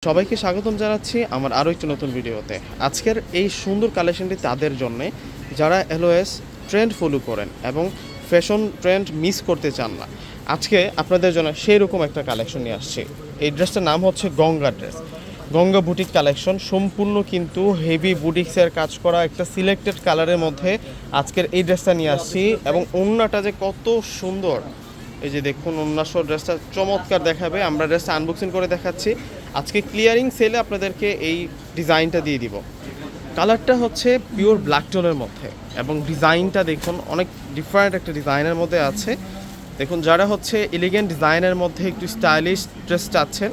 সবাইকে স্বাগতম জানাচ্ছি আমার আরও একটি নতুন ভিডিওতে। আজকের এই সুন্দর কালেকশনটি তাদের জন্যে যারা এলওএস ট্রেন্ড ফলো করেন এবং ফ্যাশন ট্রেন্ড মিস করতে চান না। আজকে আপনাদের জন্য সেই রকম একটা কালেকশন নিয়ে আসছি। এই ড্রেসটার নাম হচ্ছে Ganga dress, Ganga boutique collection. সম্পূর্ণ কিন্তু হেভি বুটিক্সের কাজ করা একটা সিলেক্টেড কালারের মধ্যে আজকের এই ড্রেসটা নিয়ে আসছি। এবং ওড়নাটা যে কত সুন্দর, এই যে দেখুন ওড়নাসহ ড্রেসটা চমৎকার দেখাবে। আমরা ড্রেসটা আনবক্সিং করে দেখাচ্ছি। আজকে ক্লিয়ারিং সেলে আপনাদেরকে এই ডিজাইনটা দিয়ে দিব। কালারটা হচ্ছে পিওর ব্ল্যাক টোনের মধ্যে এবং ডিজাইনটা দেখুন অনেক ডিফারেন্ট একটা ডিজাইনের মধ্যে আছে। দেখুন যারা হচ্ছে এলিগেন্ট ডিজাইনের মধ্যে একটু স্টাইলিশ ড্রেস চাচ্ছেন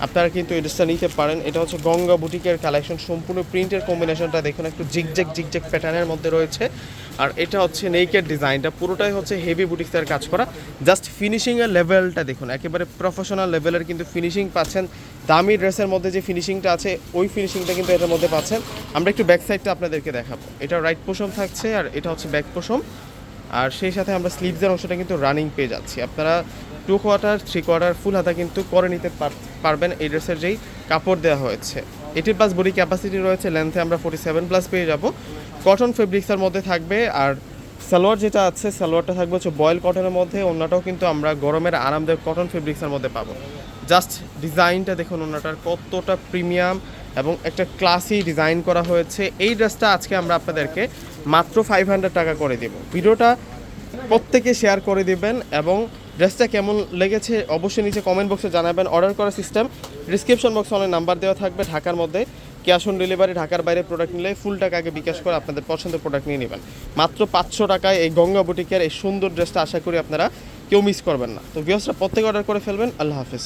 আপনারা কিন্তু এই ড্রেসটা নিতে পারেন। এটা হচ্ছে গঙ্গা বুটিকের কালেকশন। সম্পূর্ণ প্রিন্টের কম্বিনেশনটা দেখুন একটু জিগজ্যাগ প্যাটার্নের মধ্যে রয়েছে। আর এটা হচ্ছে নেকেড ডিজাইনটা পুরোটাই হচ্ছে হেভি বুটিক্সের কাজ করা। জাস্ট ফিনিশিংয়ের লেভেলটা দেখুন, একেবারে প্রফেশনাল লেভেলের কিন্তু ফিনিশিং পাচ্ছেন। দামি ড্রেসের মধ্যে যে ফিনিশিংটা আছে ওই ফিনিশিংটা কিন্তু এটার মধ্যে পাচ্ছেন। আমরা একটু ব্যাক সাইডটা আপনাদেরকে দেখাবো। এটা রাইট পোষণ থাকছে আর এটা হচ্ছে ব্যাক পোষণ। আর সেই সাথে আমরা স্লিভসের অংশটা কিন্তু রানিং পেয়ে যাচ্ছি। আপনারা 2 কোয়ার্টার 3 কোয়ার্টার ফুল হাতা কিন্তু করে নিতে পারবেন। এই ড্রেসের যেই কাপড় দেওয়া হয়েছে 80+ বডি ক্যাপাসিটি রয়েছে, লেন্থে আমরা 47+ পেয়ে যাব। কটন ফেব্রিক্সের মধ্যে থাকবে। আর সালোয়ার যেটা আছে সালোয়ারটা থাকবে হচ্ছে বয়েল কটনের মধ্যে। ওড়নাটাও কিন্তু আমরা গরমের আরামদায়ক কটন ফেব্রিক্সের মধ্যে পাবো। জাস্ট ডিজাইনটা দেখুন ওড়নাটার কতটা প্রিমিয়াম এবং একটা ক্লাসি ডিজাইন করা হয়েছে। এই ড্রেসটা আজকে আমরা আপনাদেরকে মাত্র 500 টাকা করে দেব। ভিডিওটা প্রত্যেকে শেয়ার করে দিবেন এবং ড্রেসটা কেমন লেগেছে অবশ্যই নিচে কমেন্ট বক্সে জানাবেন। অর্ডার করার সিস্টেম ডিসক্রিপশন বক্সে অনেক নাম্বার দেওয়া থাকবে। ঢাকার মধ্যে ক্যাশ অন ডেলিভারি, ঢাকার বাইরে প্রোডাক্ট নিলে ফুল টাকা আগে বিকাশ করে আপনাদের পছন্দের প্রোডাক্ট নিয়ে নেবেন। মাত্র 500 টাকায় এই গঙ্গা বুটিকের এই সুন্দর ড্রেসটা আশা করি আপনারা কেউ মিস করবেন না। তো ভিউয়ার্সরা প্রত্যেকে অর্ডার করে ফেলবেন। আল্লাহ হাফেজ।